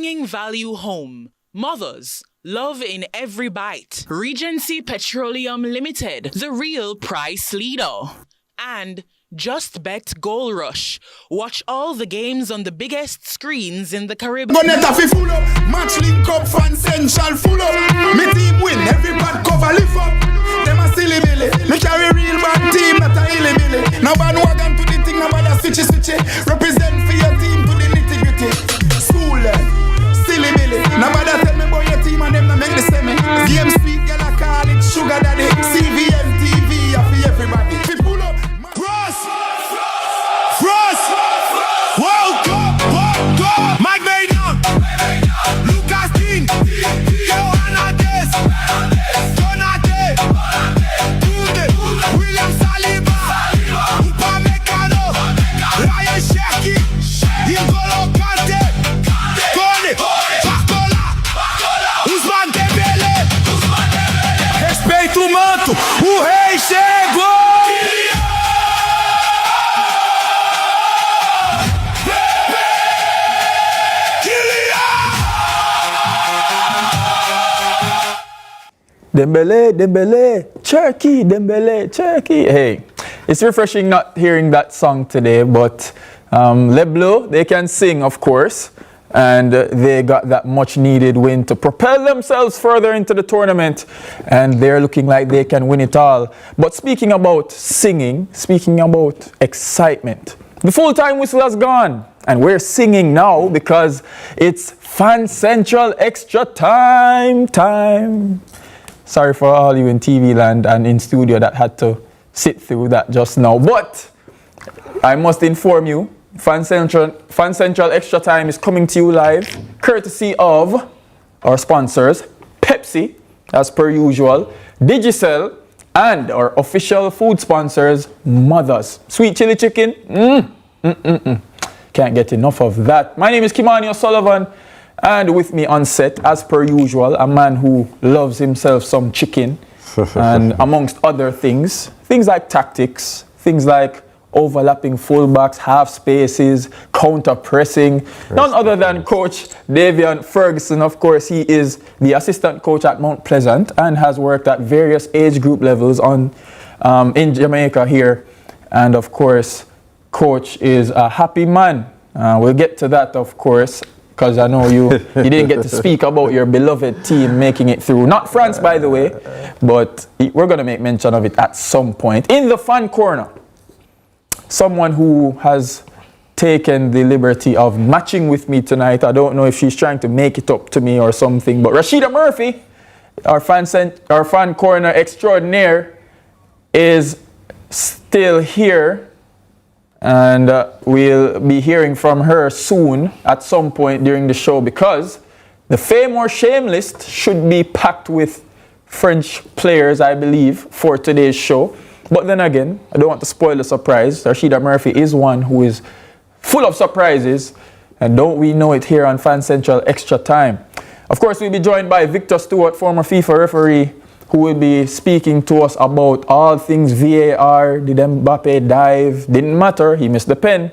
bringing value home. Mothers, love in every bite. Regency Petroleum Limited, the real price leader. And Just Bet Goal Rush. Watch all the games on the biggest screens in the Caribbean. Gonetta fi full up, match link up, fan central full up. Me team win, every bad cover lift up. Them a silly billy, me carry real bad team that a illy billy. Now bandwagon to the thing, now bad a switchy. Represent for your team to the nitty gritty. School silly billy, now bad a tell me about your team and them that make the semi. Game sweet, girl I call it sugar daddy. CVM TV, for everybody. Fi pull up. Frost! World Cup! Mike Maynard! Lucas King! Hernandez! Donate! Tunde! William Saliba! Upamecano! Ryan Cherki! N'Golo Kante! Kone! Bakola! Ousmane Dembélé! Respeita o manto! O rei chegou! Dembele, Cherki, Dembele, Cherki. Hey, it's refreshing not hearing that song today, but Leblo, they can sing, of course, and they got that much needed win to propel themselves further into the tournament, and they're looking like they can win it all. But speaking about singing, speaking about excitement, the full-time whistle has gone, and we're singing now because it's Fan Central Extra time. Sorry for all you in TV land and in studio that had to sit through that just now. But I must inform you, Fan Central Extra Time is coming to you live, courtesy of our sponsors, Pepsi, as per usual, Digicel, and our official food sponsors, Mothers. Sweet chili chicken, can't get enough of that. My name is Kimani O'Sullivan. And with me on set, as per usual, a man who loves himself some chicken and amongst other things like tactics, things like overlapping fullbacks, half spaces, counter pressing. None other than Coach Davian Ferguson. Of course, he is the assistant coach at Mount Pleasant and has worked at various age group levels in Jamaica here. And of course, Coach is a happy man. We'll get to that, of course, because I know you didn't get to speak about your beloved team making it through. Not France, by the way, but we're going to make mention of it at some point. In the fan corner, someone who has taken the liberty of matching with me tonight. I don't know if she's trying to make it up to me or something, but Rashida Murphy, our fan corner extraordinaire, is still here. And we'll be hearing from her soon at some point during the show because the Fame or Shame list should be packed with French players, I believe, for today's show. But then again, I don't want to spoil the surprise. Rashida Murphy is one who is full of surprises. And don't we know it here on Fan Central Extra Time. Of course, we'll be joined by Victor Stewart, former FIFA referee, who will be speaking to us about all things VAR. Did Mbappe dive? Didn't matter, he missed the pen.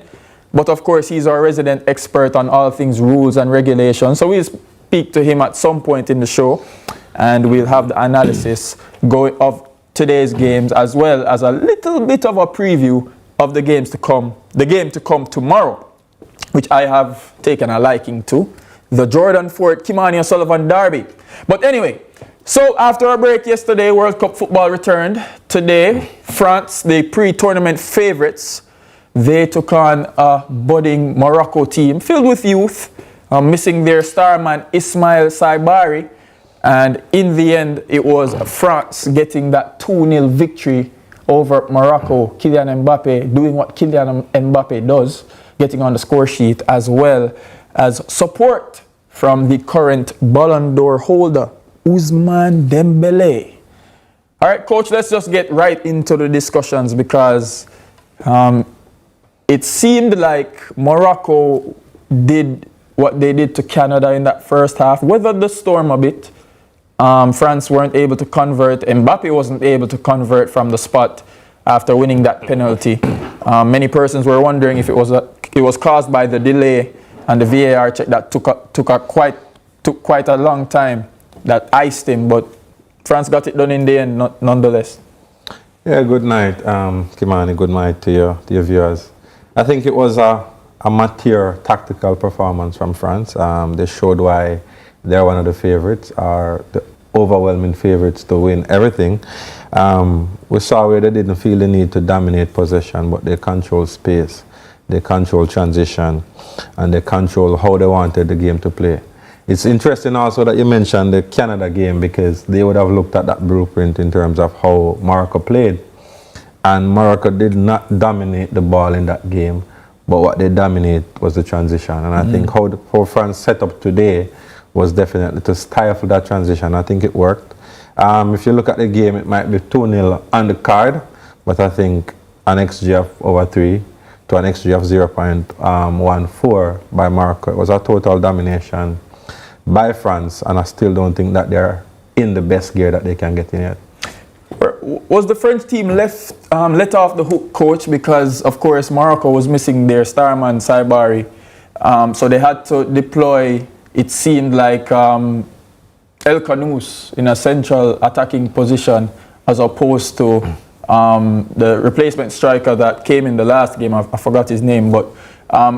But of course, he's our resident expert on all things rules and regulations. So we'll speak to him at some point in the show, and we'll have the analysis of today's games, as well as a little bit of a preview of the game to come tomorrow, which I have taken a liking to, the Jordan Fort Kimani O'Sullivan Derby. But anyway, so after a break yesterday, World Cup football returned. Today, France, the pre-tournament favorites, they took on a budding Morocco team filled with youth, missing their star man Ismail Saibari. And in the end, it was France getting that 2-0 victory over Morocco. Kylian Mbappe doing what Kylian Mbappe does, getting on the score sheet, as well as support from the current Ballon d'Or holder, Ousmane Dembele. All right, Coach, let's just get right into the discussions because it seemed like Morocco did what they did to Canada in that first half, weathered the storm a bit. France weren't able to convert. Mbappe wasn't able to convert from the spot after winning that penalty. Many persons were wondering if it was caused by the delay and the VAR check that took quite a long time, that iced him, but France got it done in the end, nonetheless. Yeah, good night, Kimani. Good night to your viewers. I think it was a mature tactical performance from France. They showed why they're one of the favorites, or the overwhelming favorites to win everything. We saw where they didn't feel the need to dominate possession, but they control space, they control transition, and they control how they wanted the game to play. It's interesting also that you mentioned the Canada game, because they would have looked at that blueprint in terms of how Morocco played. And Morocco did not dominate the ball in that game, but what they dominate was the transition. And I think how France set up today was definitely to stifle that transition. I think it worked. If you look at the game, it might be 2-0 on the card, but I think an XG of over 3 to an XG of 0.14 by Morocco. It was a total domination by France, and I still don't think that they're in the best gear that they can get in yet. Was the French team let off the hook, coach, because of course Morocco was missing their starman Saibari, so they had to deploy, it seemed like, El Kanous in a central attacking position, as opposed to the replacement striker that came in the last game. I forgot his name, but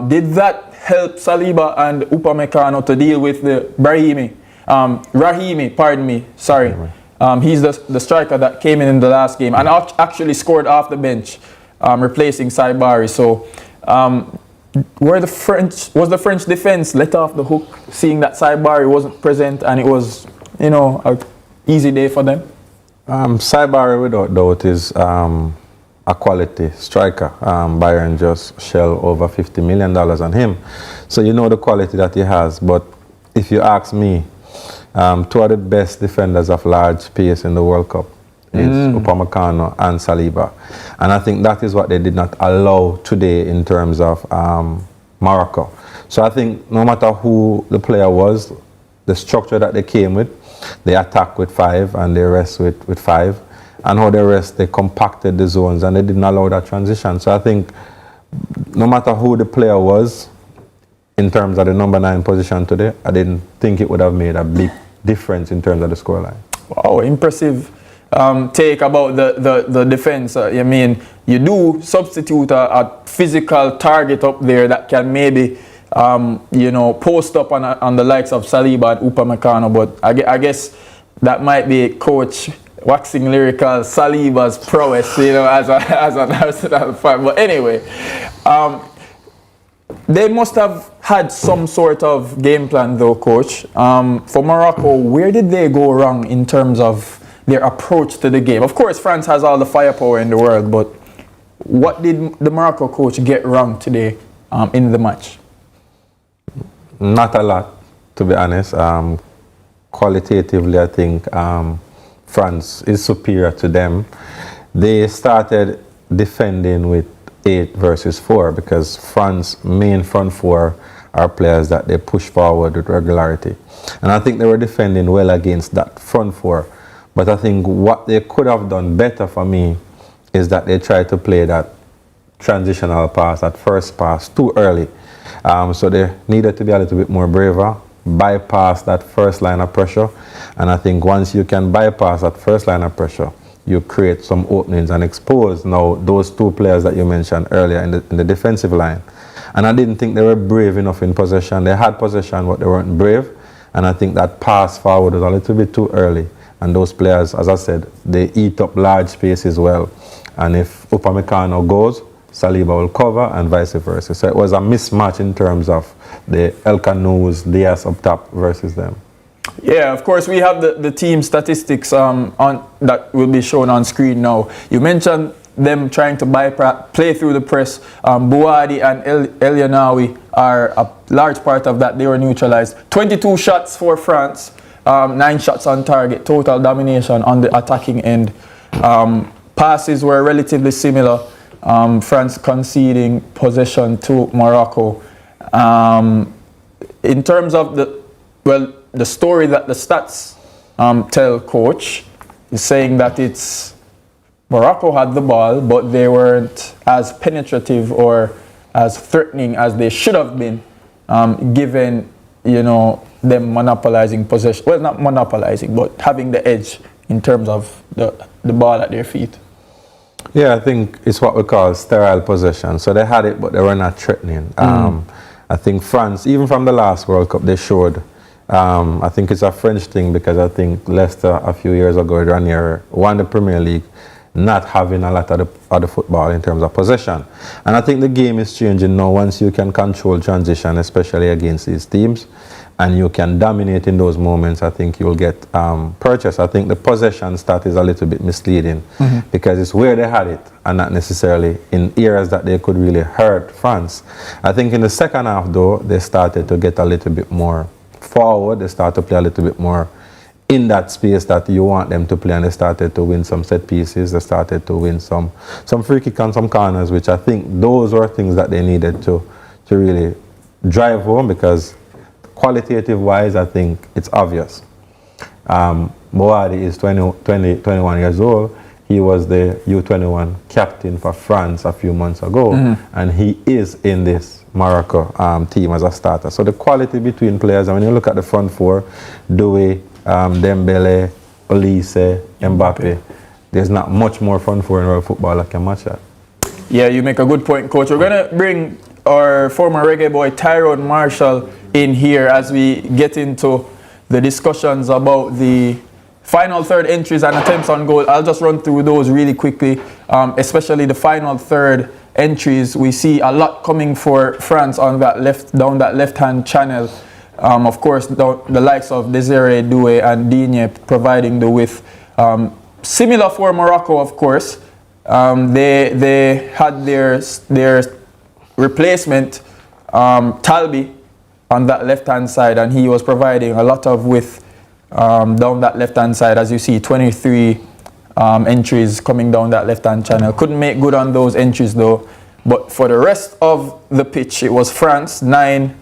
did that help Saliba and Upamecano to deal with the Rahimi, pardon me, sorry. He's the striker that came in the last game and actually scored off the bench, replacing Saibari. So was the French defense let off the hook, seeing that Saibari wasn't present and it was, an easy day for them? Saibari, without doubt, is a quality striker. Bayern just shell over $50 million on him. So you know the quality that he has. But if you ask me, two of the best defenders of large pace in the World Cup is Upamecano and Saliba. And I think that is what they did not allow today in terms of Morocco. So I think no matter who the player was, the structure that they came with, they attack with 5 and they rest with 5. And how they rest, they compacted the zones and they didn't allow that transition. So I think no matter who the player was, in terms of the number 9 position today, I didn't think it would have made a big difference in terms of the scoreline. Wow, impressive take about the defense. I mean, you do substitute a physical target up there that can maybe, post up on the likes of Saliba and Upamecano, but I guess that might be coach waxing lyrical Saliba's prowess, as an Arsenal fan. But anyway, they must have had some sort of game plan though, coach. For Morocco, where did they go wrong in terms of their approach to the game? Of course, France has all the firepower in the world, but what did the Morocco coach get wrong today in the match? Not a lot, to be honest. Qualitatively, I think France is superior to them. They started defending with 8 versus 4 because France's main front 4 are players that they push forward with regularity. And I think they were defending well against that front 4. But I think what they could have done better for me is that they tried to play that transitional pass, that first pass, too early. So they needed to be a little bit more braver, bypass that first line of pressure. And I think once you can bypass that first line of pressure, you create some openings and expose now those 2 players that you mentioned earlier in the defensive line. And I didn't think they were brave enough in possession. They had possession, but they weren't brave. And I think that pass forward was a little bit too early. And those players, as I said, they eat up large space as well. And if Upamecano goes, Saliba will cover and vice versa. So it was a mismatch in terms of the El Kanous, Diaz up top versus them. Yeah, of course, we have the team statistics on that will be shown on screen now. You mentioned them trying to play through the press. Bouadi and El Yanawi are a large part of that. They were neutralized. 22 shots for France, 9 shots on target, total domination on the attacking end. Passes were relatively similar. France conceding possession to Morocco. In terms of the story that the stats tell, coach, is saying that it's Morocco had the ball, but they weren't as penetrative or as threatening as they should have been given, them monopolizing possession. Well, not monopolizing, but having the edge in terms of the ball at their feet. Yeah, I think it's what we call sterile possession. So they had it, but they were not threatening. I think France, even from the last World Cup, they showed. I think it's a French thing because I think Leicester a few years ago, Ranieri won the Premier League, not having a lot of the football in terms of possession. And I think the game is changing now once you can control transition, especially against these teams, and you can dominate in those moments. I think you'll get purchase. I think the possession stat is a little bit misleading because it's where they had it and not necessarily in areas that they could really hurt France. I think in the second half, though, they started to get a little bit more forward. They started to play a little bit more in that space that you want them to play, and they started to win some set pieces. They started to win some free kick and some corners, which I think those were things that they needed to really drive home, because qualitative wise, I think it's obvious. Boadi is 21 years old. He was the U21 captain for France a few months ago, and he is in this Morocco team as a starter. So the quality between players, and when you look at the front four, Doué, Dembele, Olise, Mbappe, there's not much more front four in world football that can match that. Yeah, you make a good point, Coach. We're going to bring our former reggae boy Tyrone Marshall in here as we get into the discussions about the final third entries and attempts on goal. I'll just run through those really quickly, especially the final third entries. We see a lot coming for France on that down that left-hand channel. Of course, the likes of Desiree Doué and Digne providing the width. Similar for Morocco, of course. They had their replacement, Talbi, on that left-hand side, and he was providing a lot of width down that left-hand side. As you see, 23 entries coming down that left-hand channel. Couldn't make good on those entries, though. But for the rest of the pitch, it was France, 9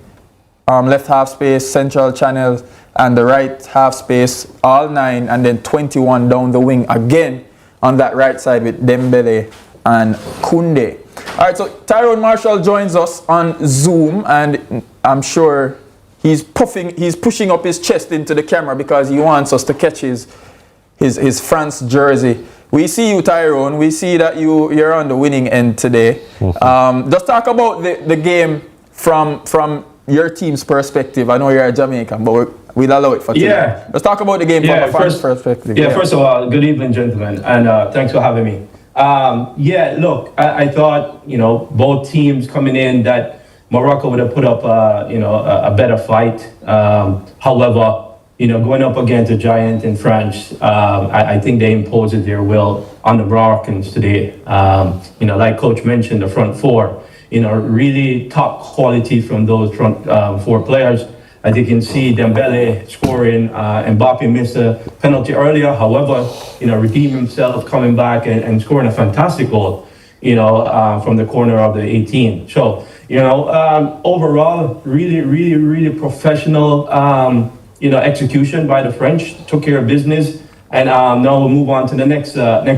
left half space, central channel, and the right half space, all 9, and then 21 down the wing again on that right side with Dembele and Koundé. All right, so Tyrone Marshall joins us on Zoom, and I'm sure he's pushing up his chest into the camera because he wants us to catch his France jersey. We see you, Tyrone. We see that you're on the winning end today. Just talk about the game from your team's perspective. I know you're a Jamaican, but we'll allow it for today. Yeah. Let's talk about the game from a fan's perspective. Yeah, first of all, good evening, gentlemen, and thanks for having me. Look, I thought, both teams coming in that Morocco would have put up, a better fight. However, going up against a giant in France, I think they imposed their will on the Moroccans today. Like Coach mentioned, the front four, really top quality from those front four players. As you can see, Dembele scoring, Mbappe missed a penalty earlier. However, redeemed himself, coming back and scoring a fantastic goal, from the corner of the 18. So, overall, really professional, execution by the French. Took care of business, and now we'll move on to the next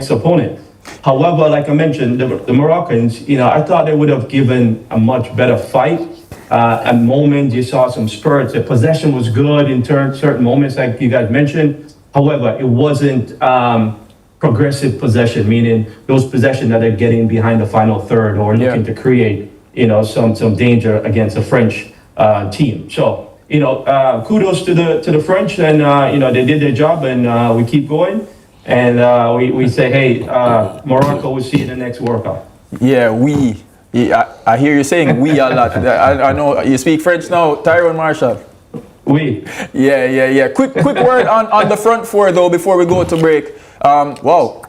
opponent. However, like I mentioned, the Moroccans, I thought they would have given a much better fight. At moments, you saw some spurts. The possession was good in certain moments, like you guys mentioned. However, it wasn't progressive possession, meaning those possessions that they're getting behind the final third or looking to create, some danger against a French team. So, kudos to the French, and they did their job, and we keep going. And we say, hey, Morocco, we'll see you in the next World Cup. Yeah, I hear you saying we a lot. I know you speak French now, Tyrone Marshall. Oui. Yeah. Quick word on the front four, though, before we go to break. Wow.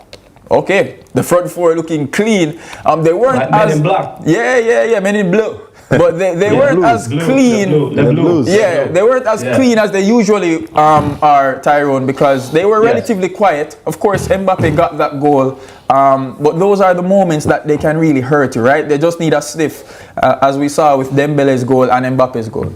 Okay, the front four looking clean. They weren't Men in black. Yeah, men in blue. But they weren't blues, as clean. The blues. Yeah, they weren't as clean as they usually are, Tyrone, because they were relatively quiet. Of course, Mbappe got that goal. But those are the moments that they can really hurt you, right? They just need a sniff, as we saw with Dembele's goal and Mbappe's goal.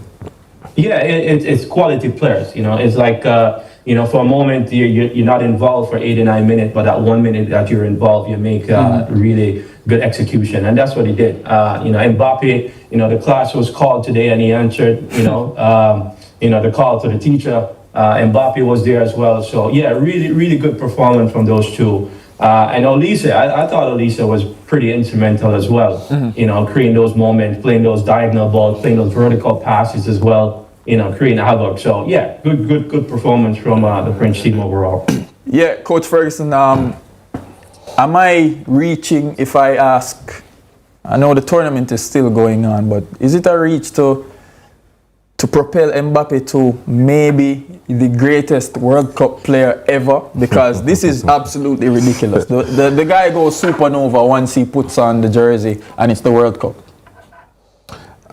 Yeah, it's quality players. It's like, for a moment, you're not involved for 89 minutes, but that 1 minute that you're involved, you make really good execution, and that's what he did. Mbappe, the class was called today, and he answered, the call to the teacher. Mbappe was there as well. So yeah, really, really good performance from those two. And Olise, I thought Olise was pretty instrumental as well. Creating those moments, playing those diagonal balls, playing those vertical passes as well. Creating havoc. So yeah, good performance from the French team overall. Yeah, Coach Ferguson. Am I reaching if I ask? I know the tournament is still going on, but is it a reach to propel Mbappe to maybe the greatest World Cup player ever? Because this is absolutely ridiculous. The guy goes supernova once he puts on the jersey, and it's the World Cup.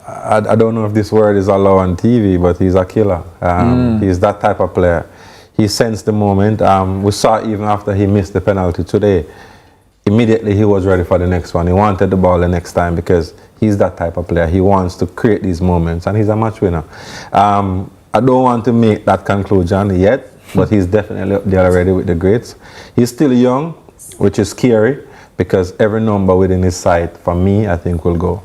I don't know if this word is allowed on TV, but he's a killer. He's that type of player. He sensed the moment. We saw even after he missed the penalty today, immediately he was ready for the next one. He wanted the ball the next time because he's that type of player. He wants to create these moments, and he's a match winner. I don't want to make that conclusion yet, but he's definitely up there already with the greats. He's still young, which is scary, because every number within his sight, for me, I think will go.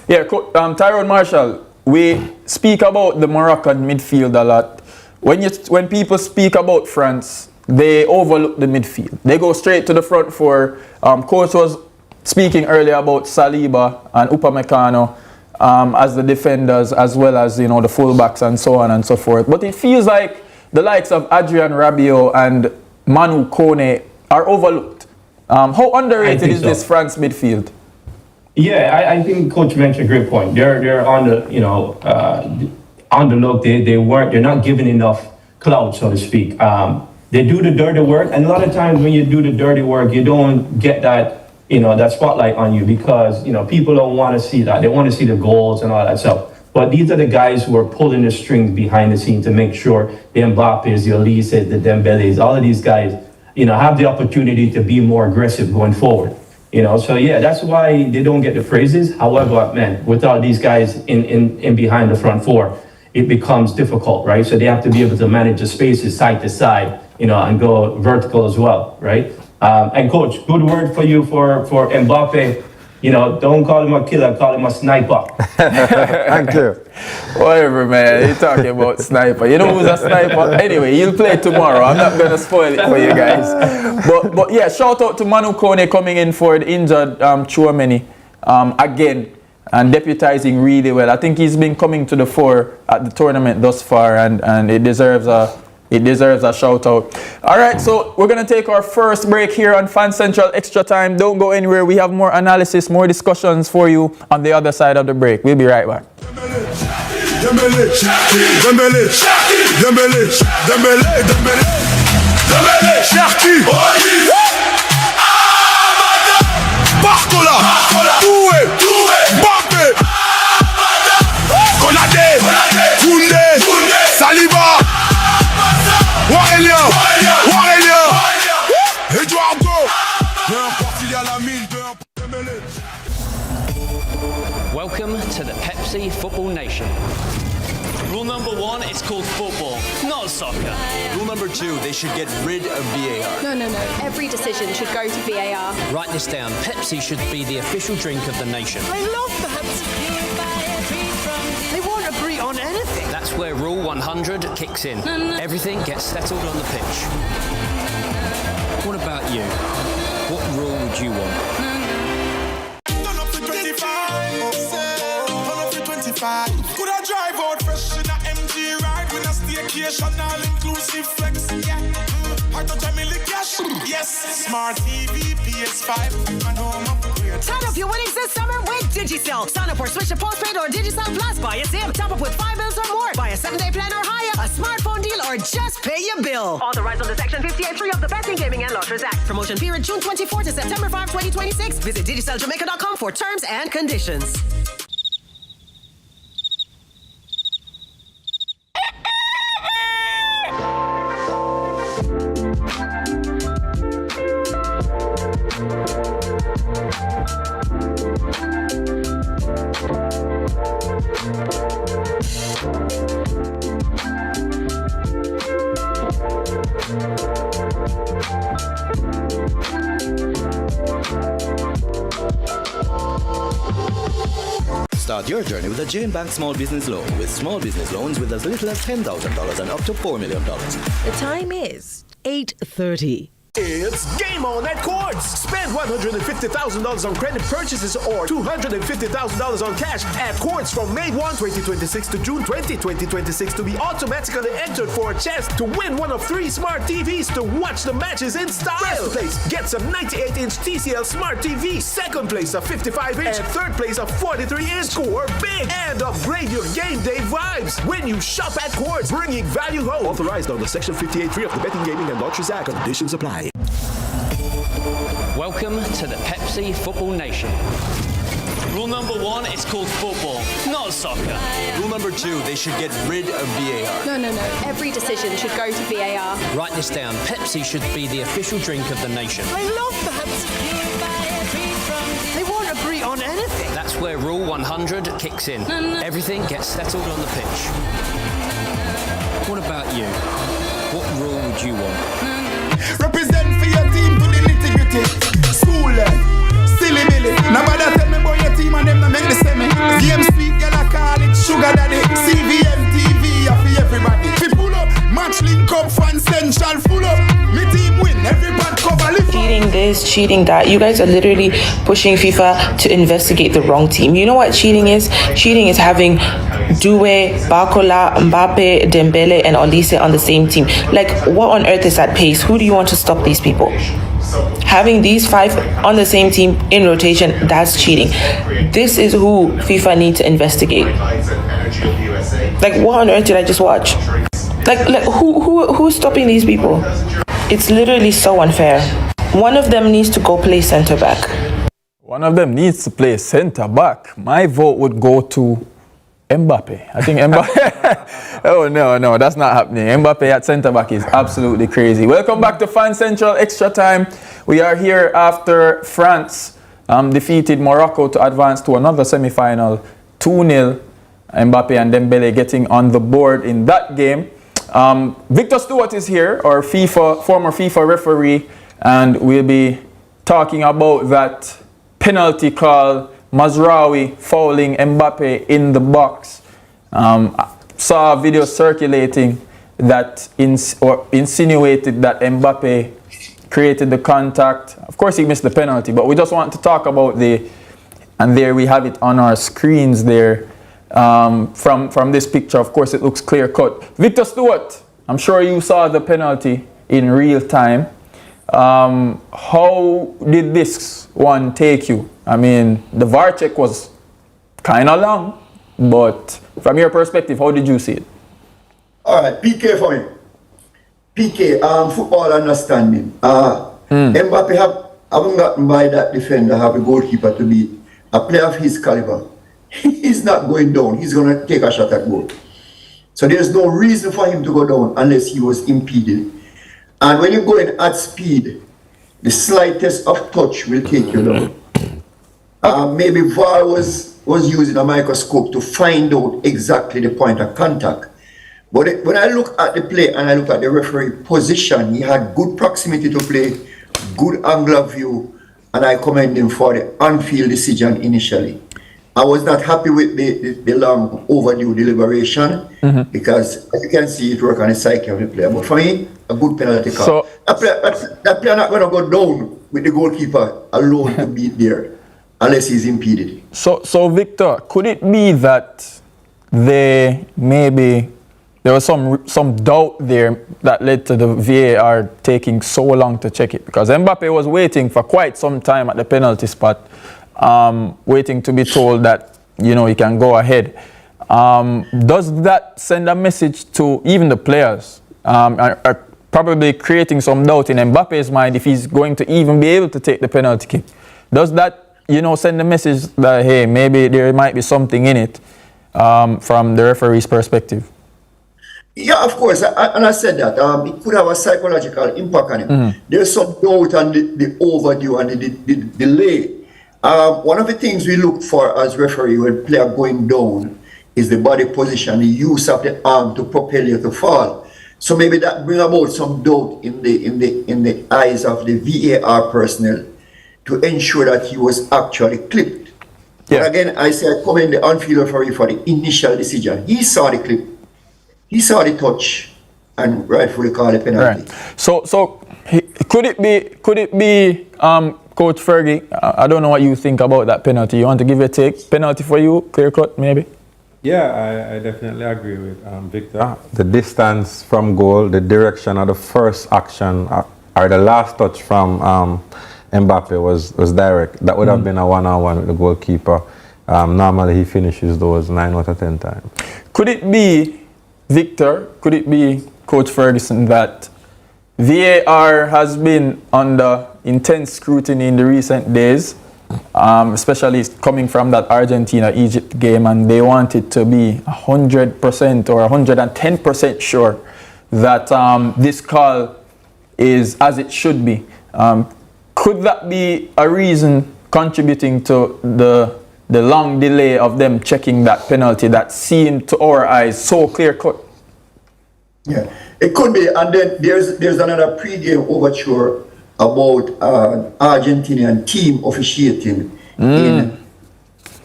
Yeah, Tyrone Marshall, we speak about the Moroccan midfield a lot. When people speak about France, they overlook the midfield. They go straight to the front four. Coach was speaking earlier about Saliba and Upamecano as the defenders, as well as the fullbacks and so on and so forth. But it feels like the likes of Adrien Rabiot and Manu Kone are overlooked. How underrated is this France midfield? Yeah, I think Coach mentioned a great point. They're on the on the look. They're not given enough clout, so to speak. They do the dirty work, and a lot of times when you do the dirty work, you don't get that that spotlight on you because people don't want to see that. They want to see the goals and all that stuff. But these are the guys who are pulling the strings behind the scenes to make sure the Mbappes, the Olises, the Dembeles, all of these guys, have the opportunity to be more aggressive going forward. So yeah, that's why they don't get the praises. However, man, without these guys in behind the front four, it becomes difficult, right? So they have to be able to manage the spaces side to side, and go vertical as well, right? And coach, good word for you for Mbappe. Don't call him a killer, call him a sniper. Thank you. Whatever, man. You're talking about sniper. You know who's a sniper? Anyway, he'll play tomorrow. I'm not going to spoil it for you guys. But yeah, shout out to Manu Kone coming in for the injured Chouameni again and deputizing really well. I think he's been coming to the fore at the tournament thus far, and it deserves a shout out. All right, so we're going to take our first break here on Fan Central Extra Time. Don't go anywhere. We have more analysis, more discussions for you on the other side of the break. We'll be right back. Saliba, Welcome to the Pepsi Football Nation. Rule number 1, it's called football, not soccer. Rule number 2, they should get rid of VAR. No. Every decision should go to VAR. Write this down. Pepsi should be the official drink of the nation. I love that. They won't agree on anything. That's where Rule 100 kicks in. Everything gets settled on the pitch. What about you? What rule would you want? Turn up to 25. Could I drive out fresh in a MG ride with a staycation all inclusive flex? Yeah. I don't tell me the cash. Yes. Smart TV, PS5. I know I'm upgrade. Turn up your winnings this summer with Digicel. Sign up or switch to postpaid or Digicel Plus. Buy a SIM. Top up with 5 bills or more. Buy a 7-day plan or higher. A smartphone deal or just pay your bill. Authorized under Section 58.3 of the Betting, Gaming and Lotteries Act. Promotion period June 24 to September 5, 2026. Visit DigicelJamaica.com for terms and conditions. Start your journey with a Jane Bank Small Business Loan with small business loans with as little as $10,000 and up to $4 million. The time is 8:30. It's game on at Quartz. Spend $150,000 on credit purchases or $250,000 on cash at Quartz from May 1, 2026 to June 20, 2026 to be automatically entered for a chance to win one of 3 smart TVs to watch the matches in style. First place gets a 98-inch TCL Smart TV. Second place a 55-inch. And third place a 43-inch. Score big and upgrade your game day vibes when you shop at Quartz, bringing value home. Authorized under Section 58.3 of the Betting, Gaming and Lotteries Act. Conditions apply. Welcome to the Pepsi Football Nation. Rule number 1 is called football, not soccer. Rule number 2, they should get rid of VAR. No. Every decision should go to VAR. Write this down. Pepsi should be the official drink of the nation. I love that. They won't agree on anything. That's where Rule 100 kicks in. Everything gets settled on the pitch. What about you? What rule would you want? Represent for your team to the nitty-gritty. School silly billy. Nobody tell me about your team and them to make the semi. Game sweet, girl I call it sugar daddy. CVM TV for everybody. We pull up, match link up, fan central full up. Me team win, everybody cover lift. Cheating this, cheating that. You guys are literally pushing FIFA to investigate the wrong team. You know what cheating is? Cheating is having Doué, Barcola, Mbappe, Dembele, and Olise on the same team. Like, what on earth is that pace? Who do you want to stop these people? Having these 5 on the same team in rotation, that's cheating. This is who FIFA need to investigate. Like, what on earth did I just watch? Like who's stopping these people? It's literally so unfair. One of them needs to go play centre back. One of them needs to play centre back. My vote would go to Mbappe. I think Mbappe. Oh no, that's not happening. Mbappe at centre back is absolutely crazy. Welcome back to Fan Central Extra Time. We are here after France defeated Morocco to advance to another semi-final, 2-0. Mbappe and Dembele getting on the board in that game. Victor Stewart is here, our former FIFA referee, and we'll be talking about that penalty call. Mazraoui fouling Mbappe in the box. Saw a video circulating that insinuated that Mbappe created the contact. Of course, he missed the penalty, but we just want to talk about and there we have it on our screens there. From this picture, of course, it looks clear cut. Victor Stewart, I'm sure you saw the penalty in real time. How did this one take you? I mean, the VAR check was kind of long, but from your perspective, how did you see it? All right, PK for me. PK, football understanding. Mbappe haven't gotten by that defender, have a goalkeeper to beat. A player of his caliber, he's not going down. He's going to take a shot at goal. So there's no reason for him to go down unless he was impeded. And when you go in at speed, the slightest of touch will take you down. Maybe VAR was using a microscope to find out exactly the point of contact. But when I look at the play and I look at the referee position, he had good proximity to play, good angle of view, and I commend him for the on-field decision initially. I was not happy with the long overdue deliberation because as you can see it work on the psyche of the player. But for me, a good penalty call. So, that player not going to go down with the goalkeeper alone to beat there unless he's impeded. So Victor, could it be that there was some doubt there that led to the VAR taking so long to check it? Because Mbappe was waiting for quite some time at the penalty spot, waiting to be told that, he can go ahead. Does that send a message to even the players? Are probably creating some doubt in Mbappe's mind if he's going to even be able to take the penalty kick. Does that, send a message that, hey, maybe there might be something in it from the referee's perspective? Yeah, of course. And I said that. It could have a psychological impact on him. There's some doubt on the overdue and the delay. One of the things we look for as referee when player going down is the body position, the use of the arm to propel you to fall. So maybe that bring about some doubt in the eyes of the VAR personnel to ensure that he was actually clipped. But again, I say I commend the on-field referee for the initial decision. He saw the clip, he saw the touch, and rightfully called a penalty. Right. So could it be Coach Fergie? I don't know what you think about that penalty. You want to give your take? Penalty for you, clear cut, maybe? Yeah, I definitely agree with Victor. The distance from goal, the direction of the first action, or the last touch from Mbappe was direct. That would have been a one-on-one with the goalkeeper. Normally he finishes those 9 out of 10 times. Could it be, Victor, could it be, Coach Ferguson, that VAR has been under intense scrutiny in the recent days, especially coming from that Argentina-Egypt game, and they want it to be 100% or 110% sure that this call is as it should be? Could that be a reason contributing to the long delay of them checking that penalty that seemed to our eyes so clear-cut? Yeah, it could be. And then there's another pre-game overture about an Argentinian team officiating in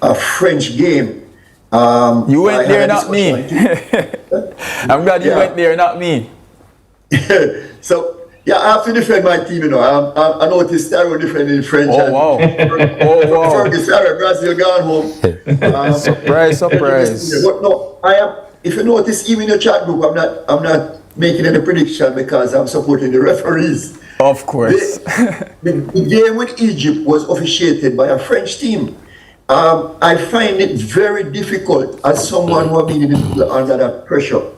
a French game. You went there, not me. I'm glad you went there, not me. So, yeah, I have to defend my team, you know. I noticed I will defend in French. Oh, wow. Fergie, Brazil gone home. Surprise. But no, if you notice, even in the chat group, I'm not making any prediction because I'm supporting the referees. Of course. The game with Egypt was officiated by a French team. I find it very difficult as someone who has been under that pressure.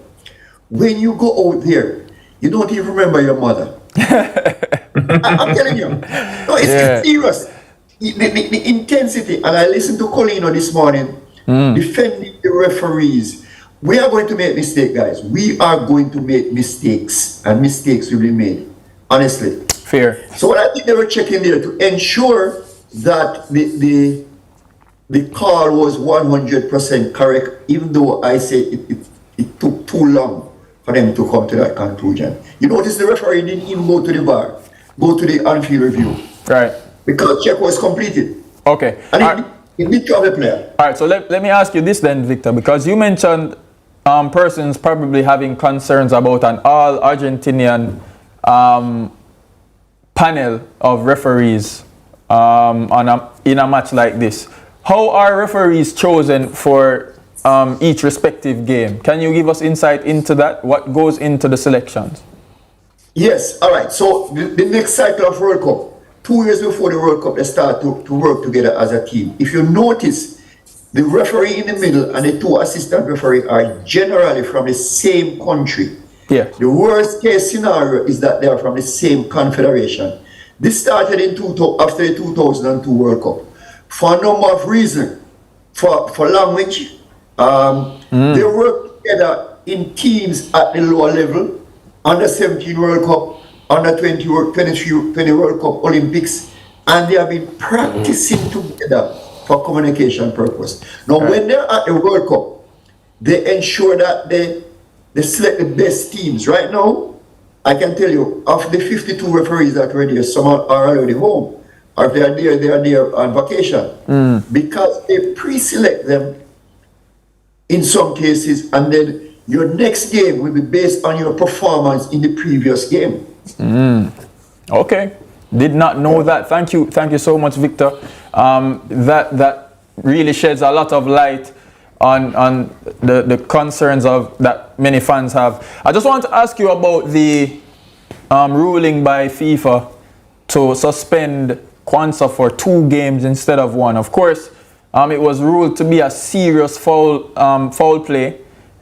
When you go out there, you don't even remember your mother. I'm telling you. No, it's serious. The intensity, and I listened to Colino this morning defending the referees. We are going to make mistakes, guys. We are going to make mistakes, and mistakes will be made. Honestly. Fair. So what I think they were checking there to ensure that the call was 100% correct, even though I say it took too long for them to come to that conclusion. You notice the referee didn't even go to the VAR, go to the on-field review. Right. Because check was completed. Okay. And it did trouble the player. All right, so let me ask you this then, Victor, because you mentioned persons probably having concerns about an all-Argentinian panel of referees in a match like this. How are referees chosen for each respective game? Can you give us insight into that? What goes into the selections? Yes, all right. So the next cycle of World Cup, 2 years before the World Cup, they start to work together as a team. If you notice, the referee in the middle and the 2 assistant referees are generally from the same country. Yeah. The worst case scenario is that they are from the same confederation. This started after the 2002 World Cup. For a number of reasons. For language, they work together in teams at the lower level, under 17 World Cup, under 20 World Cup Olympics, and they have been practicing together for communication purpose. Now, when they're at the World Cup, they ensure that they select the best teams. Right now, I can tell you, of the 52 referees that were there, some are already home. Or if they are there on vacation. Because they pre-select them in some cases, and then your next game will be based on your performance in the previous game. Okay. Did not know that. Thank you so much, Victor. That really sheds a lot of light on the concerns that many fans have. I just want to ask you about the ruling by FIFA to suspend Kwanzaa for 2 games instead of 1. Of course, it was ruled to be a serious foul play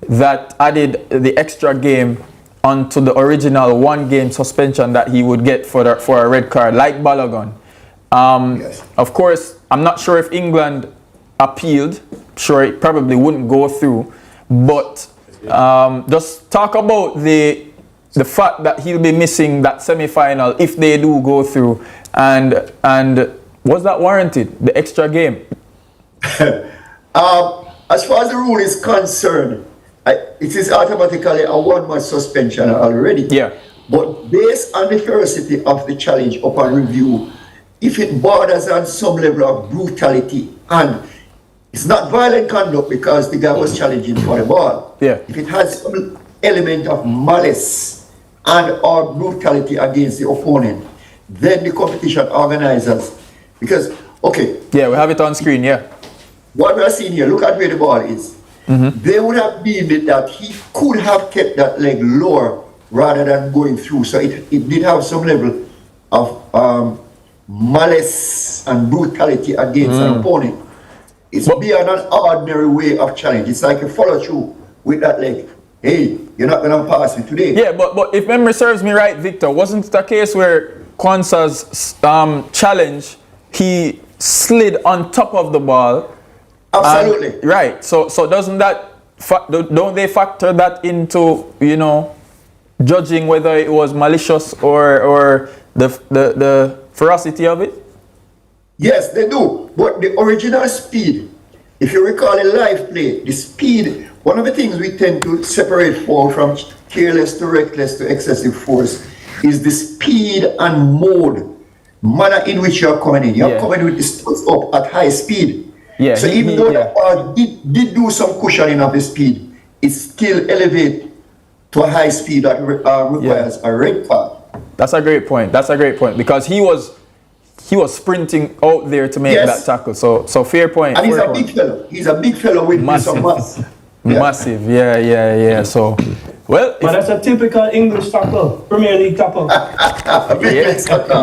that added the extra game onto the original 1-game suspension that he would get for a red card, like Balogun. Of course, I'm not sure if England appealed. Sure, it probably wouldn't go through. But just talk about the fact that he'll be missing that semi-final if they do go through, and was that warranted, the extra game? As far as the rule is concerned, it is automatically a 1-match suspension already. Yeah. But based on the ferocity of the challenge upon review, if it borders on some level of brutality and It's not violent conduct because the guy was challenging for the ball. Yeah. If it has some element of malice and or brutality against the opponent, then the competition organizers, because, okay. Yeah, we have it on screen, yeah. What we are seeing here, look at where the ball is. They would have deemed that he could have kept that leg lower rather than going through. So it did have some level of malice and brutality against an opponent. It's beyond an ordinary way of challenge. It's like a follow through with that leg. Hey, you're not gonna pass me today. Yeah, but if memory serves me right, Victor, wasn't it a case where Kwanzaa's challenge, he slid on top of the ball? Absolutely. Right. So doesn't that don't they factor that into, you know, judging whether it was malicious or the ferocity of it? Yes, they do. But the original speed, if you recall a live play, the speed, one of the things we tend to separate foul from careless to reckless to excessive force is the speed and mode, manner in which you're coming in. You're coming with the studs up at high speed. Yeah, so even though that ball did do some cushioning of the speed, it still elevates to a high speed that requires a red card. That's a great point. That's a great point because he was sprinting out there to make that tackle. So fair point. And he's a big fellow. He's a big fellow with some mass. Massive. Yeah. So, well. But that's a typical English tackle, Premier League tackle.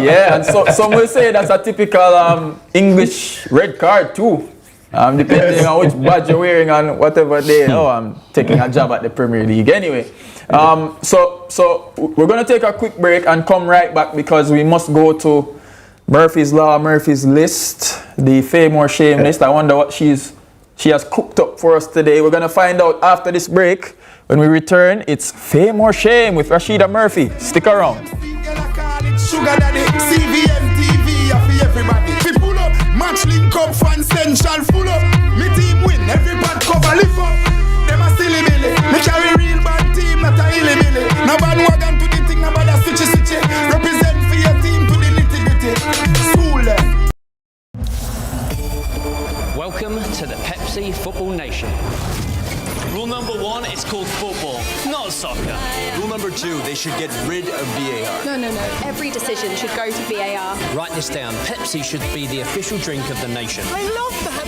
Yeah, and so some will say that's a typical English red card too. Depending on which badge you're wearing on whatever day. Oh, I'm taking a job at the Premier League. Anyway, so we're going to take a quick break and come right back because we must go to Murphy's Law, Murphy's List, the fame or shame list. I wonder what she has cooked up for us today. We're going to find out after this break. When we return, it's Fame or Shame with Rashida Murphy. Stick around. Sugar Daddy, CVM TV, for everybody. We pull up, match link up, fan central full up. Me team win, every bad cover lift up. Them a silly billy. Me carry real bad team, not a illy billy. No bandwagon to the thing, no bother switchy. Represent for your team to the nitty gritty. School them. Welcome to the Pepsi Football Nation. Rule number 1 is called football, not soccer. Rule number 2, they should get rid of VAR. No. Every decision should go to VAR. Write this down. Pepsi should be the official drink of the nation. I love that.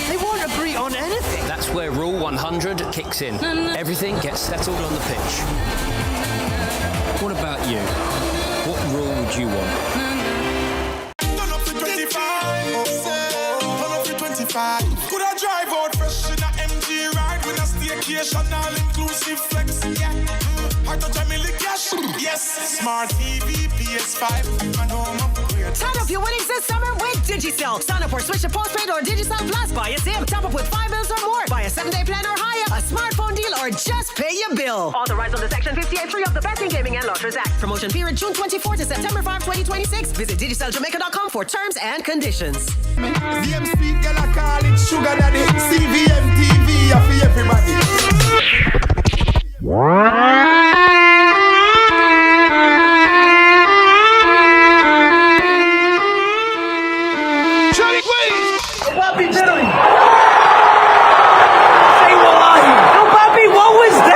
They won't agree on anything. That's where Rule 100 kicks in. Everything gets settled on the pitch. What about you? What rule would you want? Turn up to 25. Could I drive out fresh in a MG ride with a staycation all inclusive flex? Yeah. I touch a million cash. Yes. Smart TV, PS5, and home upgrade. Turn up your winnings this summer with Digicel. Sign up or switch to postpaid or Digicel Plus. Buy a SIM. Top up with 5 bills or more. Buy a 7-day plan or higher. A smartphone deal or just pay your bill. Authorized under Section 58.3 of the Betting, Gaming and Lotteries Act. Promotion period June 24 to September 5, 2026. Visit DigicelJamaica.com for terms and conditions. VM Street, girl, I call it Sugar Daddy. CVM TV, for everybody. Charlie, please! Papi, Billy! Say wallahi! No, Papi, what was that?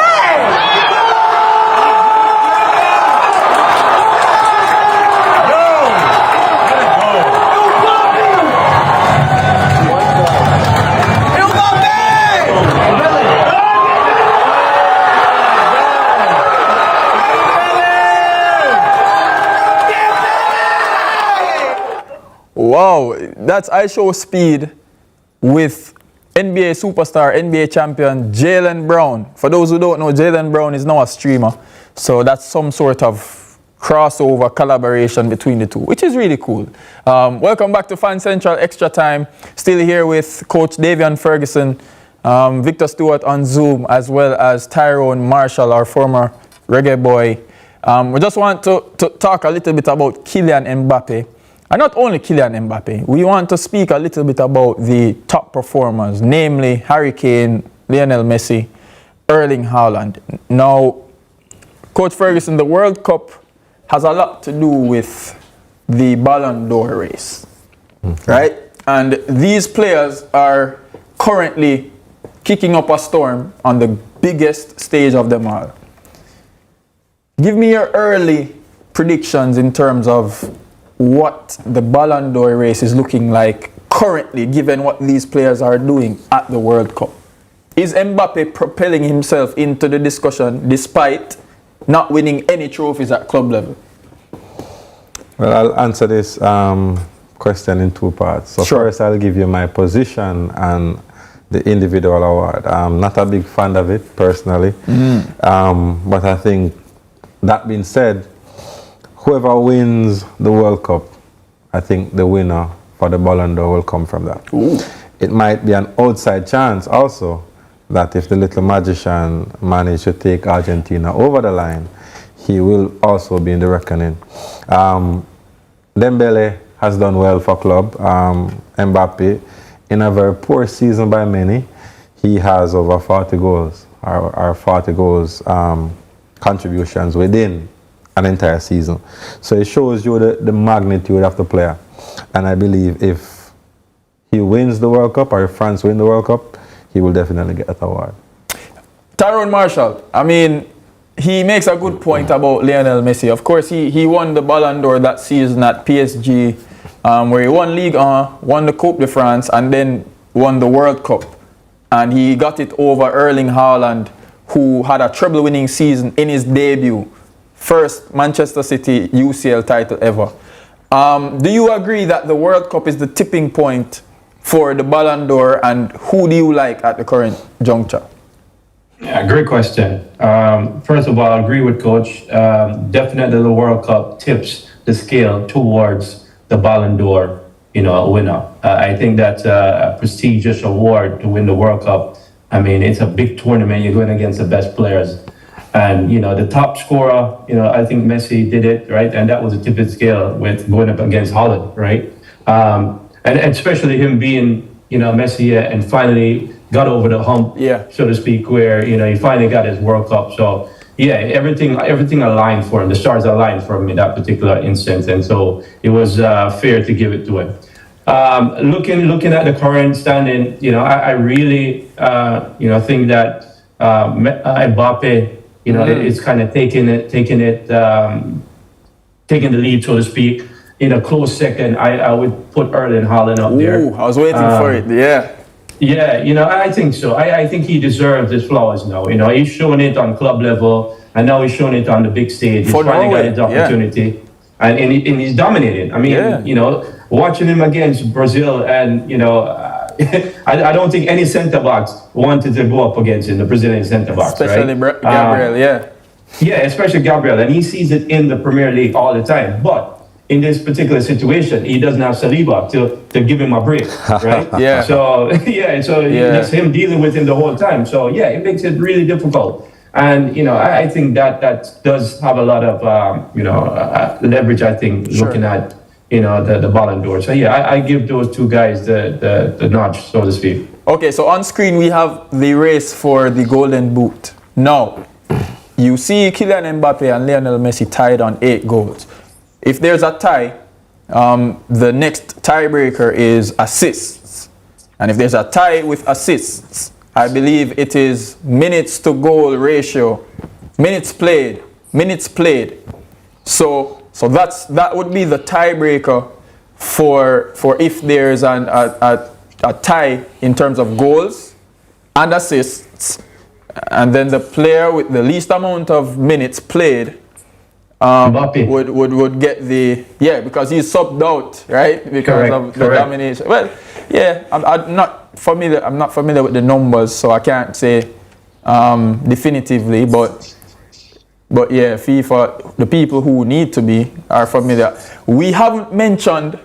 Wow, that's I Show Speed with NBA superstar, NBA champion Jaylen Brown. For those who don't know, Jaylen Brown is now a streamer. So that's some sort of crossover collaboration between the two, which is really cool. Welcome back to Fan Central Extra Time. Still here with Coach Davian Ferguson, Victor Stewart on Zoom, as well as Tyrone Marshall, our former reggae boy. We just want to talk a little bit about Kylian Mbappe. And not only Kylian Mbappe, we want to speak a little bit about the top performers, namely Harry Kane, Lionel Messi, Erling Haaland. Now, Coach Ferguson, the World Cup has a lot to do with the Ballon d'Or race, right? And these players are currently kicking up a storm on the biggest stage of them all. Give me your early predictions in terms of what the Ballon d'Or race is looking like currently, given what these players are doing at the World Cup. Is Mbappe propelling himself into the discussion despite not winning any trophies at club level? Well, I'll answer this question in two parts. So first, I'll give you my position and the individual award. I'm not a big fan of it personally, but I think, that being said, whoever wins the World Cup, I think the winner for the Ballon d'Or will come from that. Ooh. It might be an outside chance also that if the little magician managed to take Argentina over the line, he will also be in the reckoning. Dembele has done well for club. Mbappe, in a very poor season by many, he has over 40 goals, or 40 goals contributions within an entire season. So it shows you the magnitude of the player. And I believe if he wins the World Cup, or if France win the World Cup, he will definitely get that award. Tyrone Marshall, I mean, he makes a good point about Lionel Messi. Of course, he won the Ballon d'Or that season at PSG, where he won Ligue 1, won the Coupe de France, and then won the World Cup. And he got it over Erling Haaland, who had a treble-winning season in his debut. First Manchester City UCL title ever. Do you agree that the World Cup is the tipping point for the Ballon d'Or, and who do you like at the current juncture? Yeah, great question. First of all, I agree with Coach. Definitely the World Cup tips the scale towards the Ballon d'Or, winner. I think that's a prestigious award to win the World Cup. I mean, it's a big tournament. You're going against the best players. And, the top scorer, I think Messi did it, right? And that was a tip of the scale with going up against Holland, right? And especially him being, Messi and finally got over the hump, so to speak, where, he finally got his World Cup. So, yeah, everything aligned for him. The stars aligned for him in that particular instance. And so it was fair to give it to him. Looking at the current standing, I really, think that Mbappe, is kind of taking the lead, so to speak. In a close second, I would put Erling Haaland up there. I was waiting for it. Yeah. Yeah, I think so. I think he deserves his flowers now. He's showing it on club level, and now he's showing it on the big stage. He's finally got his opportunity, and he's dominating. I mean, watching him against Brazil, and I don't think any centre backs wanted to go up against him, the Brazilian centre backs, especially right? Gabriel, yeah, especially Gabriel, and he sees it in the Premier League all the time. But in this particular situation, he doesn't have Saliba to give him a break, right? So it's him dealing with him the whole time. So it makes it really difficult. And I think that does have a lot of leverage. I think looking at the Ballon d'Or. So I give those two guys the notch, so to speak. Okay, so on screen we have the race for the Golden Boot. Now, you see Kylian Mbappe and Lionel Messi tied on 8 goals. If there's a tie, the next tiebreaker is assists. And if there's a tie with assists, I believe it is minutes to goal ratio, minutes played. So that would be the tiebreaker for if there's a tie in terms of goals and assists, and then the player with the least amount of minutes played would get the because he's subbed out, right? Because of the domination. Well, I'm not familiar with the numbers, so I can't say definitively, but FIFA, the people who need to be are familiar. We haven't mentioned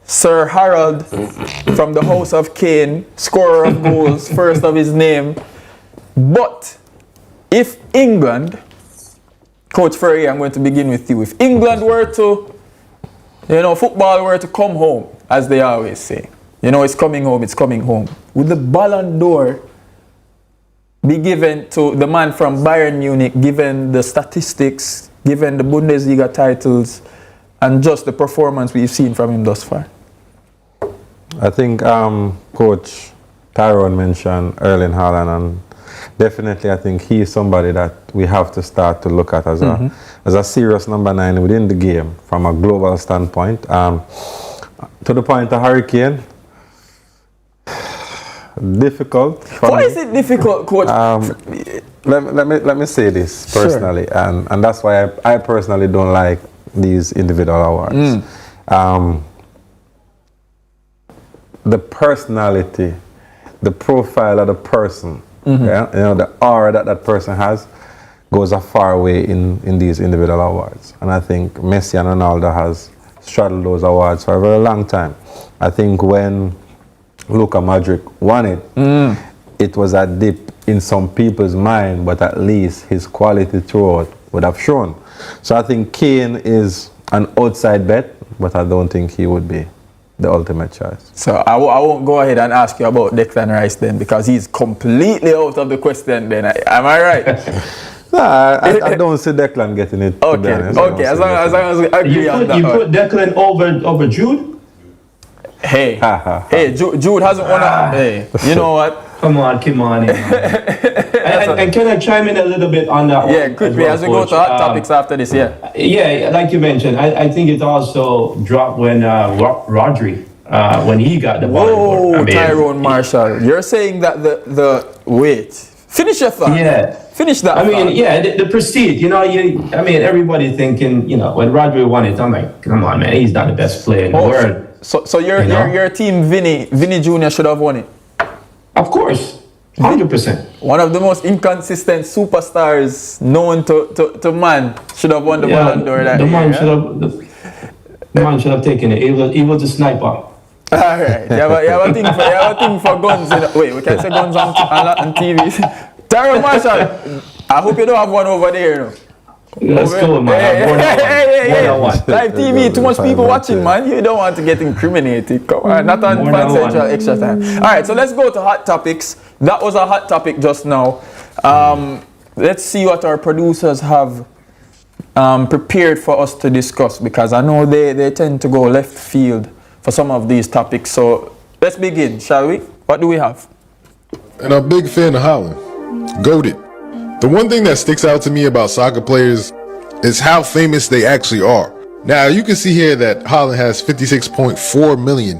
Sir Harold from the House of Kane, scorer of goals, first of his name. But if England, Coach Ferry, I'm going to begin with you. If England were to, football were to come home, as they always say, it's coming home. Would the Ballon d'Or be given to the man from Bayern Munich, given the statistics, given the Bundesliga titles, and just the performance we've seen from him thus far? I think Coach Tyrone mentioned Erling Haaland, and definitely I think he is somebody that we have to start to look at as a serious number 9 within the game from a global standpoint. To the point of Hurricane, difficult. Why is it difficult, Coach? Let me say this personally, sure. and that's why I personally don't like these individual awards. The personality, the profile of the person, yeah, you know, the aura that person has goes a far way in these individual awards. And I think Messi and Ronaldo has straddled those awards for a very long time. I think when Luka Modric won it, it was a dip in some people's mind, but at least his quality throughout would have shown. So I think Kane is an outside bet, but I don't think he would be the ultimate choice. So I won't go ahead and ask you about Declan Rice then, because he's completely out of the question then. Am I right? No, I don't see Declan getting it. Okay, as long as we agree on that. You put Declan over Jude? Hey, Jude hasn't won a... Hey, you know what? Come on. and can I chime in a little bit on that one? Yeah, quickly, as we go to hot topics after this, Yeah, like you mentioned, I think it also dropped when Rodri, when he got the ball. Whoa, Tyrone Marshall. You're saying that the wait. Finish your thought. Yeah. Finish that. The prestige, everybody thinking, when Rodri won it, I'm like, come on, man, he's not the best player in the world. So your team, Vinny Jr. should have won it? Of course, 100%. One of the most inconsistent superstars known to man should have won the Ballon d'Or. The man should have taken it. He was a sniper. All right, you have a thing for guns. Wait, we can't say guns on TV. Tyrone Marshall, I hope you don't have one over there. You know. Let's go, man. Hey. Live TV, too much people watching, man. You don't want to get incriminated. Come on, not on Fan Central Extra Time. All right, so let's go to hot topics. That was a hot topic just now. Let's see what our producers have prepared for us to discuss, because I know they tend to go left field for some of these topics. So let's begin, shall we? What do we have? And I'm a big fan of Haaland. Goated. The one thing that sticks out to me about soccer players is how famous they actually are. Now, you can see here that Haaland has 56.4 million.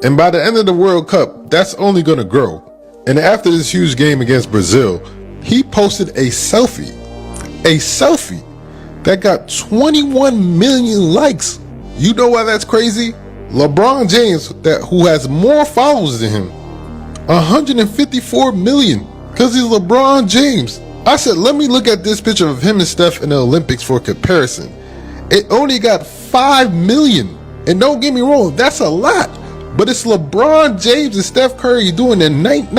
And by the end of the World Cup, that's only going to grow. And after this huge game against Brazil, he posted a selfie that got 21 million likes. You know why that's crazy? LeBron James, who has more followers than him, 154 million, because he's LeBron James. I said, let me look at this picture of him and Steph in the Olympics for comparison. It only got 5 million. And don't get me wrong, that's a lot. But it's LeBron James and Steph Curry doing their night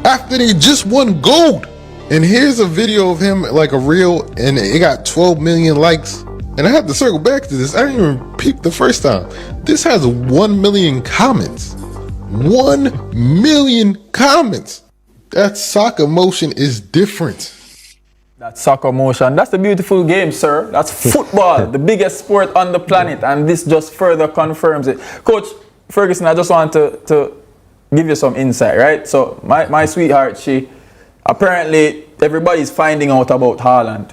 after they just won gold. And here's a video of him, like a reel, and it got 12 million likes. And I have to circle back to this. I didn't even peep the first time. This has 1 million comments. 1 million comments. That soccer motion is different. That's soccer motion. That's the beautiful game, sir. That's football, the biggest sport on the planet, and this just further confirms it. Coach Ferguson, I just want to give you some insight, right? So my sweetheart, she apparently everybody's finding out about Haaland,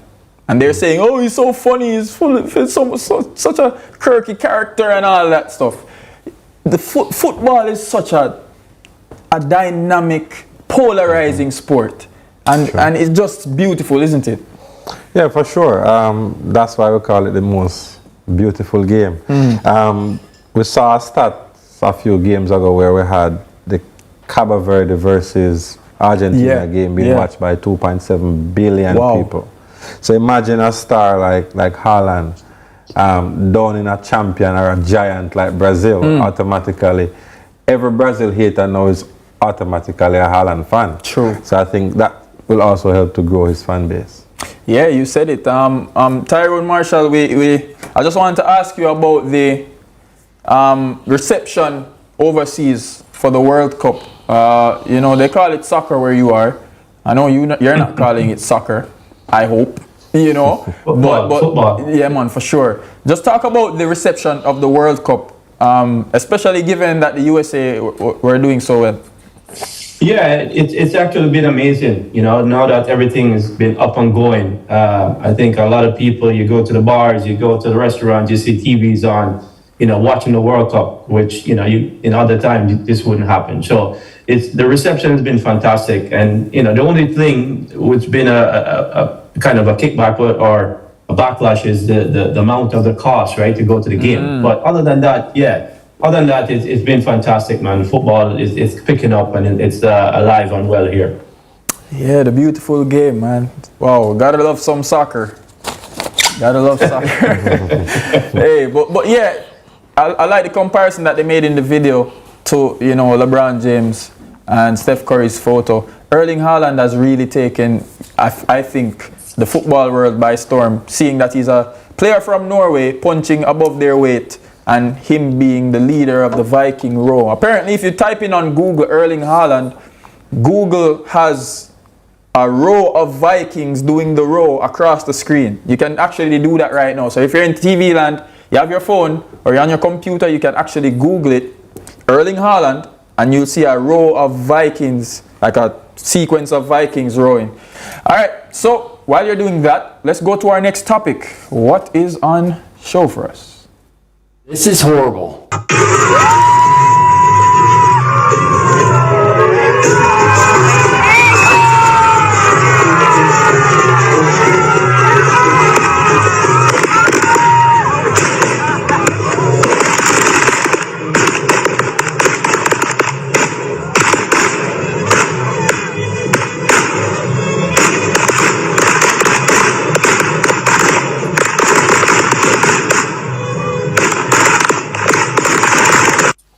and they're saying, "Oh, he's so funny. He's such a quirky character and all that stuff." The football is such a dynamic, polarizing sport. And it's just beautiful, isn't it? Yeah, for sure. That's why we call it the most beautiful game. We saw a stat a few games ago where we had the Cabo Verde versus Argentina game being watched by 2.7 billion people. So imagine a star like Haaland down in a champion or a giant like Brazil. Automatically, every Brazil hater now is automatically a Haaland fan. True. So I think that will also help to grow his fan base. Yeah, you said it. Tyrone Marshall, I just wanted to ask you about the reception overseas for the World Cup. They call it soccer where you are. I know you're not calling it soccer, I hope. Football. Yeah, man, for sure. Just talk about the reception of the World Cup especially given that the USA were doing so well? Yeah, it's actually been amazing. You know, now that everything has been up and going, I think a lot of people, you go to the bars, you go to the restaurants, you see TVs on, you know, watching the World Cup, which, you know, in other times this wouldn't happen. So the reception has been fantastic. And, you know, the only thing which been a kind of a kickback or a backlash is the amount of the cost, right, to go to the game. But other than that, it's been fantastic, man. Football is picking up and it's alive and well here. Yeah, the beautiful game, man. Wow, gotta love some soccer. Gotta love soccer. Hey, but yeah, I like the comparison that they made in the video to, you know, LeBron James and Steph Curry's photo. Erling Haaland has really taken, I think, the football world by storm, seeing that he's a player from Norway punching above their weight and him being the leader of the Viking row. Apparently, if you type in on Google Erling Haaland, Google has a row of Vikings doing the row across the screen. You can actually do that right now. So if you're in TV land, you have your phone or you're on your computer, you can actually Google it, Erling Haaland, and you'll see a row of Vikings, like a sequence of Vikings rowing. All right, so while you're doing that, let's go to our next topic. What is on show for us? This is horrible.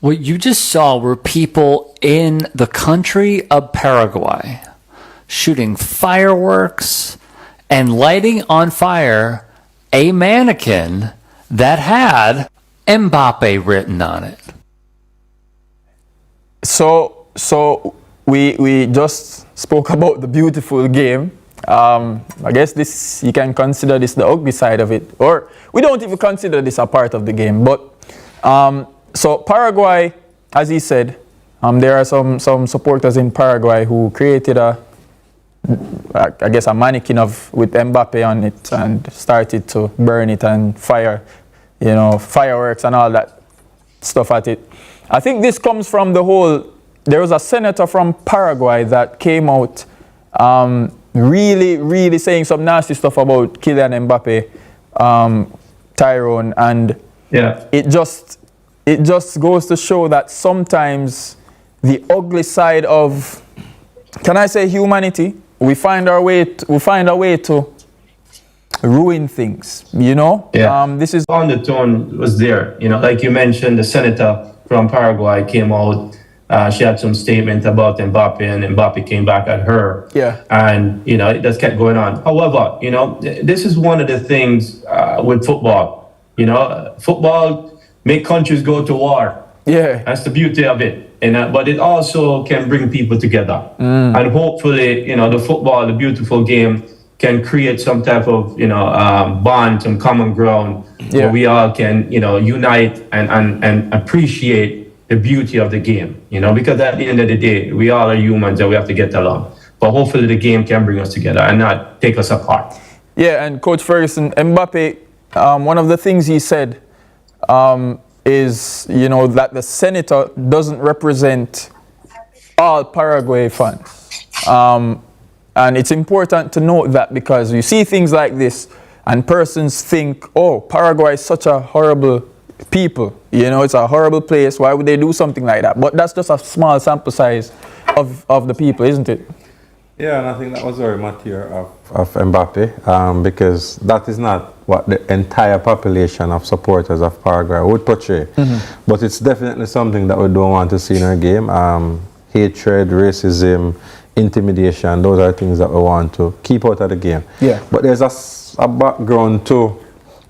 What you just saw were people in the country of Paraguay shooting fireworks and lighting on fire a mannequin that had Mbappe written on it. So we just spoke about the beautiful game. I guess this, you can consider this the ugly side of it, or we don't even consider this a part of the game. But so Paraguay, as he said, there are some supporters in Paraguay who created a mannequin with Mbappe on it and started to burn it and fire, you know, fireworks and all that stuff at it. I think this comes from there was a senator from Paraguay that came out really saying some nasty stuff about Kylian Mbappe, Tyrone, and yeah, it just goes to show that sometimes the ugly side of, can I say, humanity, we find a way to ruin things, you know? Yeah. This is on the tone was there, you know, like you mentioned, the senator from Paraguay came out. She had some statement about Mbappe, and Mbappe came back at her. Yeah. And, you know, it just kept going on. However, you know, this is one of the things with football. You know, football make countries go to war. Yeah. That's the beauty of it. And but it also can bring people together. And hopefully, you know, the beautiful game can create some type of, you know, bond, some common ground where we all can, you know, unite and appreciate the beauty of the game, you know, because at the end of the day, we all are humans and we have to get along. But hopefully the game can bring us together and not take us apart. Yeah, and Coach Ferguson, Mbappe, one of the things he said is, you know, that the senator doesn't represent all Paraguay fans. And it's important to note that, because you see things like this and persons think, oh, Paraguay is such a horrible people, you know, it's a horrible place, why would they do something like that? But that's just a small sample size of the people, isn't it? Yeah, and I think that was very material of Mbappe, because that is not what the entire population of supporters of Paraguay would portray. But it's definitely something that we don't want to see in our game. Hatred, racism, intimidation, those are things that we want to keep out of the game. Yeah. But there's a background too.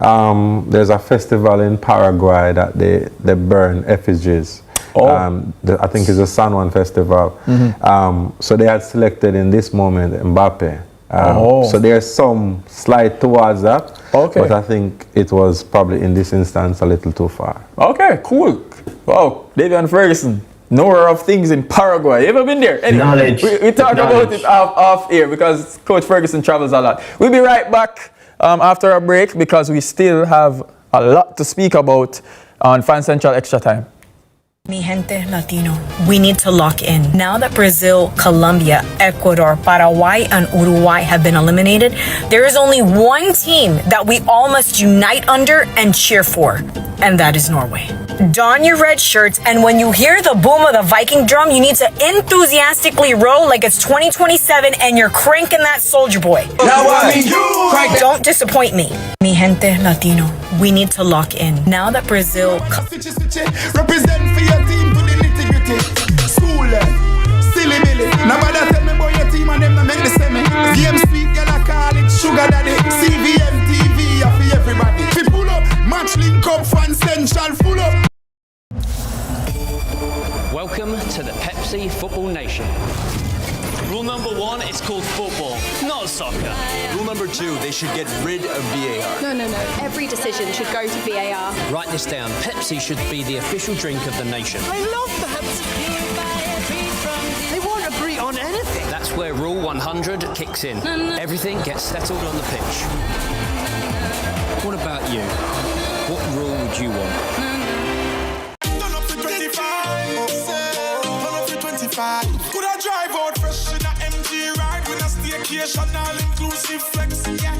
There's a festival in Paraguay that they burn effigies. I think it's a San Juan festival. So they had selected in this moment Mbappe So there's some slide towards that. Okay. But I think it was probably in this instance a little too far. Okay, cool. Wow, Davian Ferguson, knower of things in Paraguay. You ever been there? Anyway, Knowledge. we talk about it off air because Coach Ferguson travels a lot. We'll be right back after a break because we still have a lot to speak about on Fan Central Extra Time. Mi gente Latino, we need to lock in. Now that Brazil, Colombia, Ecuador, Paraguay, and Uruguay have been eliminated, there is only one team that we all must unite under and cheer for, and that is Norway. Don your red shirts, and when you hear the boom of the Viking drum, you need to enthusiastically roll like it's 2027 and you're cranking that soldier boy. Now I mean you. Don't disappoint me. Mi gente Latino, we need to lock in. Now that Brazil... Represent for your team to the nitty-gritty. School silly billy. Nobody tell me about your team and them to make the semi. Game sweet, girl I call it sugar daddy. CVM TV for everybody. We pull up, match link up, Fan Central full up. Welcome to the Pepsi Football Nation. Rule number 1 is called football, not soccer. Rule number 2, they should get rid of VAR. No. Every decision should go to VAR. Write this down. Pepsi should be the official drink of the nation. I love that. They won't agree on anything. That's where Rule 100 kicks in. Everything gets settled on the pitch. What about you? What rule would you want? Turn up to 25. Turn up to 25. Could I drive out fresh in a MG ride with a staycation all inclusive flex? Yeah.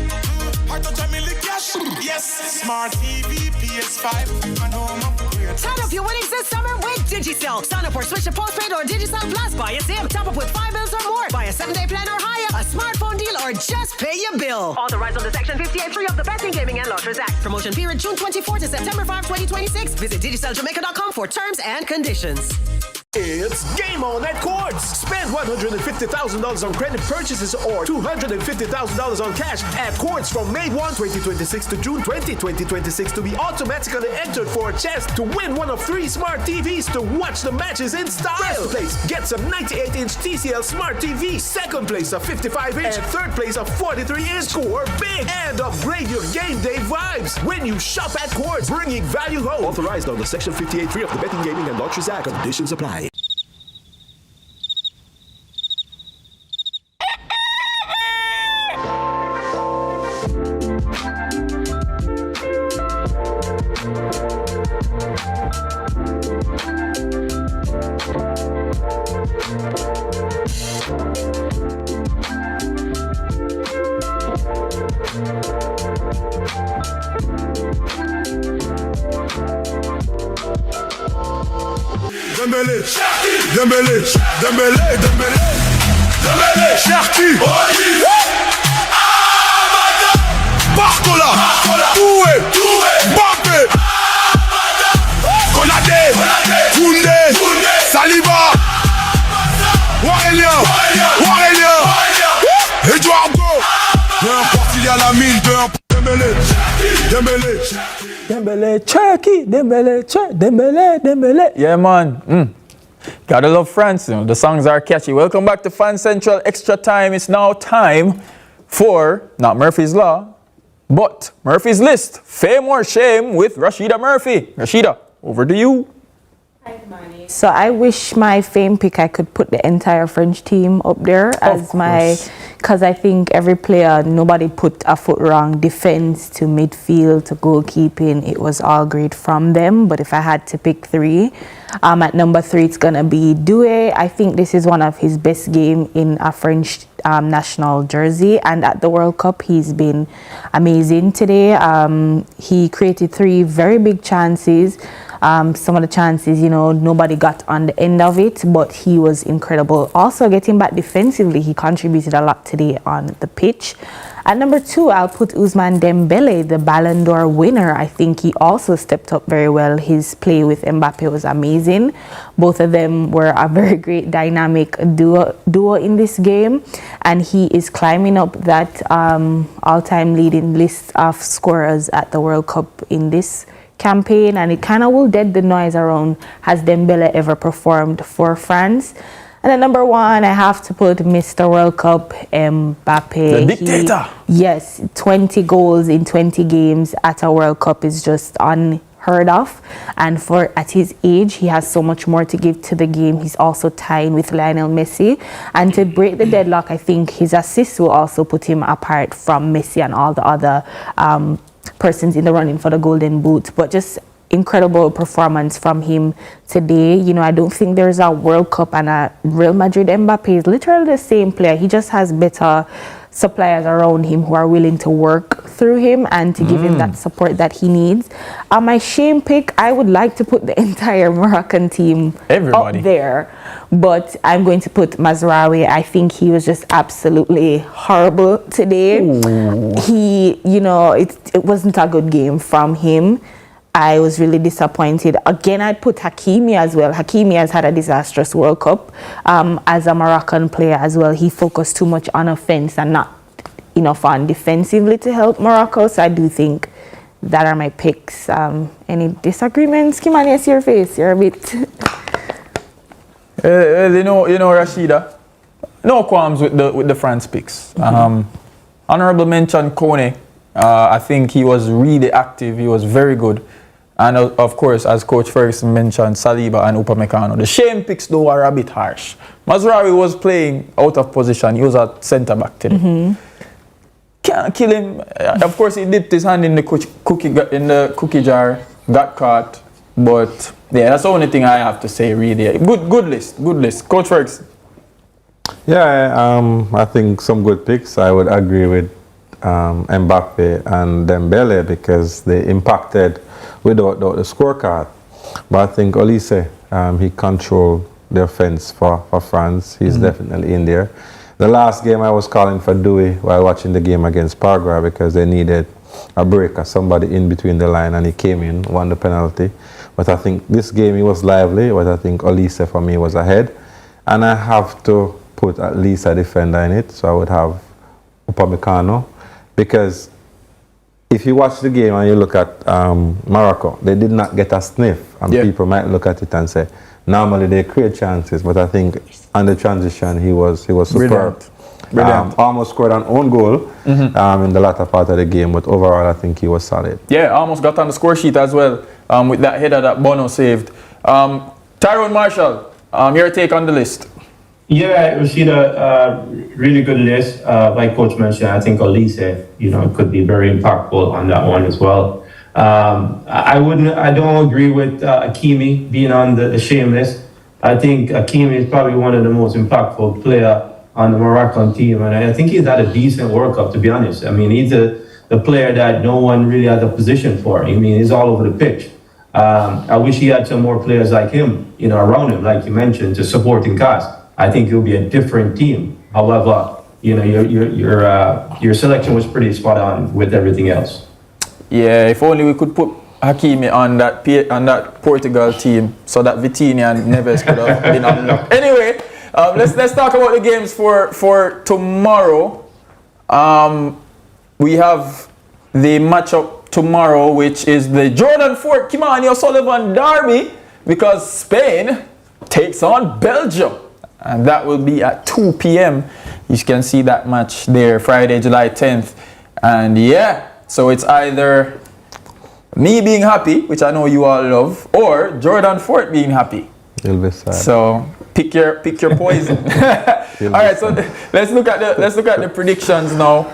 I touch a million cash. Yes. Smart TV, PS5, and home upgrade. Turn up your winnings this summer with Digicel. Sign up or switch to postpaid or Digicel Plus. Buy a SIM. Top up with 5 bills or more. Buy a 7-day plan or higher. A smartphone deal or just pay your bill. Authorized under Section 58.3 of the Betting, Gaming and Lotteries Act. Promotion period June 24 to September 5, 2026. Visit DigicelJamaica.com for terms and conditions. It's game on at Quartz. Spend $150,000 on credit purchases or $250,000 on cash at Quartz from May 1, 2026 to June 20, 2026 to be automatically entered for a chance to win one of 3 smart TVs to watch the matches in style. First place gets a 98-inch TCL Smart TV. Second place a 55-inch. And third place a 43-inch. Score big and upgrade your game day vibes when you shop at Quartz, bringing value home. Authorized under Section 58.3 of the Betting, Gaming and Lotteries Act. Conditions apply. Dembélé, Dembélé, Dembélé, Dembélé, Dembélé, Cherki, Barcola, Doué, Mbappé, Konate, Koundé, Saliba, Warelien, Eduardo, peu importe il y a la mine, peu importe. Dembélé, Dembélé, Dembele, Cherki, Dembele, Dembele. Yeah, man. Gotta love France. You know, the songs are catchy. Welcome back to Fan Central Extra Time. It's now time for not Murphy's Law, but Murphy's List. Fame or shame with Rashida Murphy. Rashida, over to you. So I wish my fame pick I could put the entire French team up there as my, because I think every player, nobody put a foot wrong. Defense to midfield to goalkeeping, it was all great from them. But if I had to pick 3, at number 3 it's gonna be Doué. I think this is one of his best game in a French national jersey, and at the World Cup he's been amazing today. He created 3 very big chances. Some of the chances, you know, nobody got on the end of it, but he was incredible. Also, getting back defensively, he contributed a lot today on the pitch. At number 2, I'll put Ousmane Dembele, the Ballon d'Or winner. I think he also stepped up very well. His play with Mbappe was amazing. Both of them were a very great dynamic duo in this game, and he is climbing up that all-time leading list of scorers at the World Cup in this campaign, and it kind of will dead the noise around has Dembele ever performed for France. And then number 1, I have to put Mr. World Cup, Mbappe. The dictator. Yes, 20 goals in 20 games at a World Cup is just unheard of. And at his age, he has so much more to give to the game. He's also tied with Lionel Messi. And to break the deadlock, I think his assists will also put him apart from Messi and all the other persons in the running for the Golden Boot. But just incredible performance from him today. You know, I don't think there's a World Cup and a Real Madrid. Mbappe is literally the same player. He just has better suppliers around him who are willing to work through him and to give him that support that he needs. My shame pick, I would like to put the entire Moroccan team up there, but I'm going to put Mazraoui. I think he was just absolutely horrible today. He, you know, it wasn't a good game from him. I was really disappointed. Again, I'd put Hakimi as well. Hakimi has had a disastrous World Cup as a Moroccan player as well. He focused too much on offense and not enough on defensively to help Morocco. So I do think that are my picks. Any disagreements? Kimani, I see your face. You're a bit... you know, Rashida, no qualms with the France picks. Honorable mention, Kone. I think he was really active. He was very good. And of course, as Coach Ferguson mentioned, Saliba and Upamecano. The shame picks, though, are a bit harsh. Mazraoui was playing out of position. He was at centre-back today. Can't kill him. Of course, he dipped his hand in the cookie jar, got caught. But, yeah, that's the only thing I have to say, really. Good list. Coach Ferguson. Yeah, I think some good picks. I would agree with Mbappe and Dembele because they impacted without the scorecard. But I think Olise, he controlled the offense for France. He's definitely in there. The last game I was calling for Dewey while watching the game against Paraguay because they needed a breaker, somebody in between the line, and he came in, won the penalty. But I think this game he was lively, but I think Olise for me was ahead. And I have to put at least a defender in it, so I would have Upamecano. Because if you watch the game and you look at Morocco, they did not get a sniff. And people might look at it and say, normally they create chances, but I think on the transition he was superb. Brilliant. Almost scored an own goal in the latter part of the game, but overall I think he was solid. Yeah, almost got on the score sheet as well with that header that Bono saved. Tyrone Marshall, your take on the list? Yeah, it was a really good list. Like Coach mentioned, I think Olise, could be very impactful on that one as well. I don't agree with Hakimi being on the shame list. I think Hakimi is probably one of the most impactful player on the Moroccan team, and I think he's had a decent World Cup, to be honest. I mean, he's the player that no one really has a position for. I mean, he's all over the pitch. I wish he had some more players like him, around him, like you mentioned, to supporting cast. I think it'll be a different team. However, your selection was pretty spot on with everything else. Yeah, if only we could put Hakimi on that Portugal team, so that Vitinha and Neves could have been unlocked. Anyway, let's talk about the games for tomorrow. We have the matchup tomorrow, which is the Jordan Fort Kimani O'Sullivan derby, because Spain takes on Belgium. And that will be at 2 p.m. You can see that match there, Friday, July 10th. And yeah, so it's either me being happy, which I know you all love, or Jordan Fort being happy. You'll be sad. So pick your poison. All right, so let's look at the predictions now.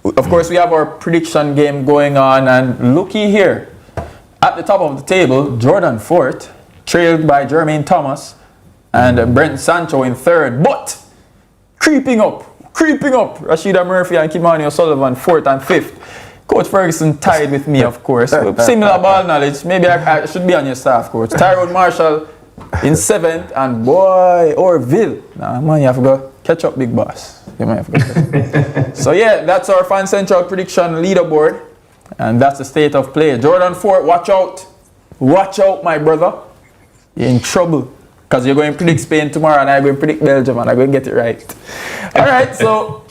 Of course, we have our prediction game going on, and looky here, at the top of the table, Jordan Fort, trailed by Jermaine Thomas and Brent Sancho in third, but creeping up, Rashida Murphy and Kimani O'Sullivan, fourth and fifth. Coach Ferguson tied with me, of course. Similar ball knowledge. Maybe I should be on your staff, Coach. Tyrone Marshall in seventh, and boy, Orville. Nah, man, you have to go catch up, big boss. You might have to go. So yeah, that's our Fan Central prediction leaderboard, and that's the state of play. Jordan Fort, watch out. Watch out, my brother. You're in trouble. Because you're going to predict Spain tomorrow, and I'm going to predict Belgium, and I'm going to get it right. All right, so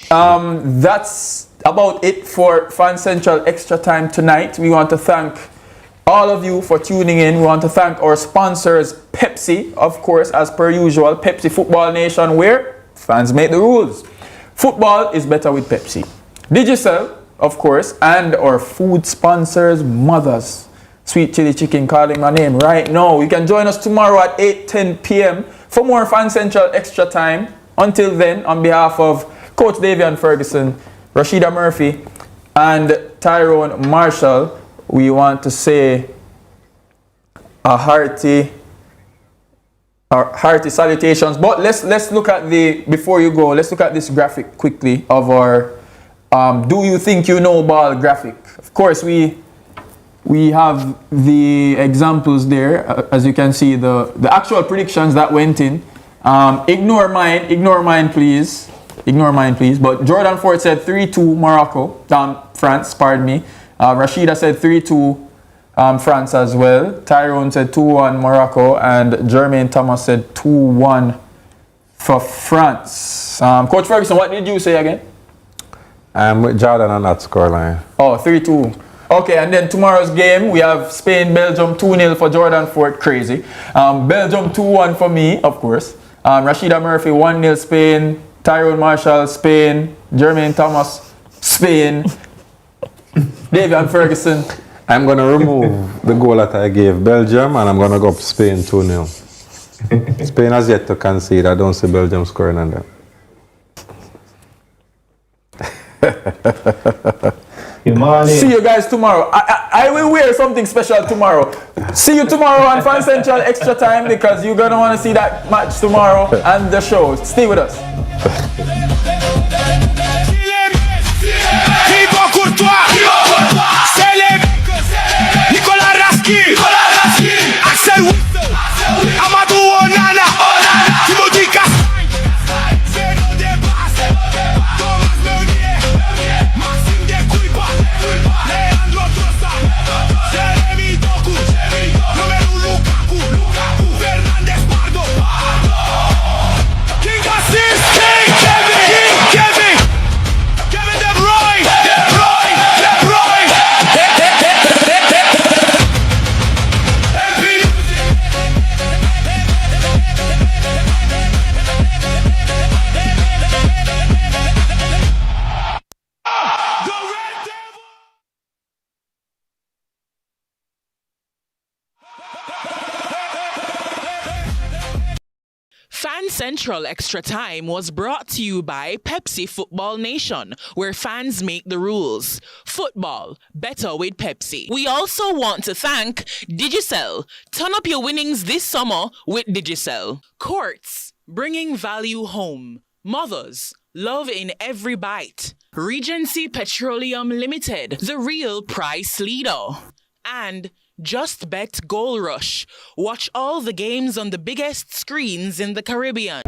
that's about it for Fan Central Extra Time tonight. We want to thank all of you for tuning in. We want to thank our sponsors, Pepsi, of course, as per usual. Pepsi Football Nation, where fans make the rules. Football is better with Pepsi. Digicel, of course, and our food sponsors, Mothers. Sweet Chili Chicken, calling my name right now. You can join us tomorrow at 8:10 p.m. for more Fan Central Extra Time. Until then, on behalf of Coach Davian Ferguson, Rashida Murphy, and Tyrone Marshall, we want to say a hearty salutations. But let's look at before you go, let's look at this graphic quickly of our Do You Think You Know Ball graphic. Of course, we have the examples there. As you can see, the actual predictions that went in. Ignore mine, please. But Jordan Ford said 3-2 Morocco, France, pardon me. Rashida said 3-2 France as well. Tyrone said 2-1 Morocco, and Jermaine Thomas said 2-1 for France. Coach Ferguson, what did you say again? I'm with Jordan on that scoreline. Oh, 3-2. Okay, and then tomorrow's game, we have Spain-Belgium 2-0 for Jordan Ford, crazy. Belgium 2-1 for me, of course. Rashida Murphy 1-0 Spain. Tyrone Marshall, Spain. Jermaine Thomas, Spain. Davian Ferguson. I'm going to remove the goal that I gave Belgium, and I'm going to go up Spain 2-0. Spain has yet to concede. I don't see Belgium scoring on them. See you guys tomorrow. I will wear something special tomorrow. See you tomorrow on Fan Central Extra Time, because you're going to want to see that match tomorrow and the show. Stay with us. Fan Central Extra Time was brought to you by Pepsi Football Nation, where fans make the rules. Football, better with Pepsi. We also want to thank Digicel. Turn up your winnings this summer with Digicel. Courts, bringing value home. Mothers, love in every bite. Regency Petroleum Limited, the real price leader. And Just Bet Goal Rush. Watch all the games on the biggest screens in the Caribbean.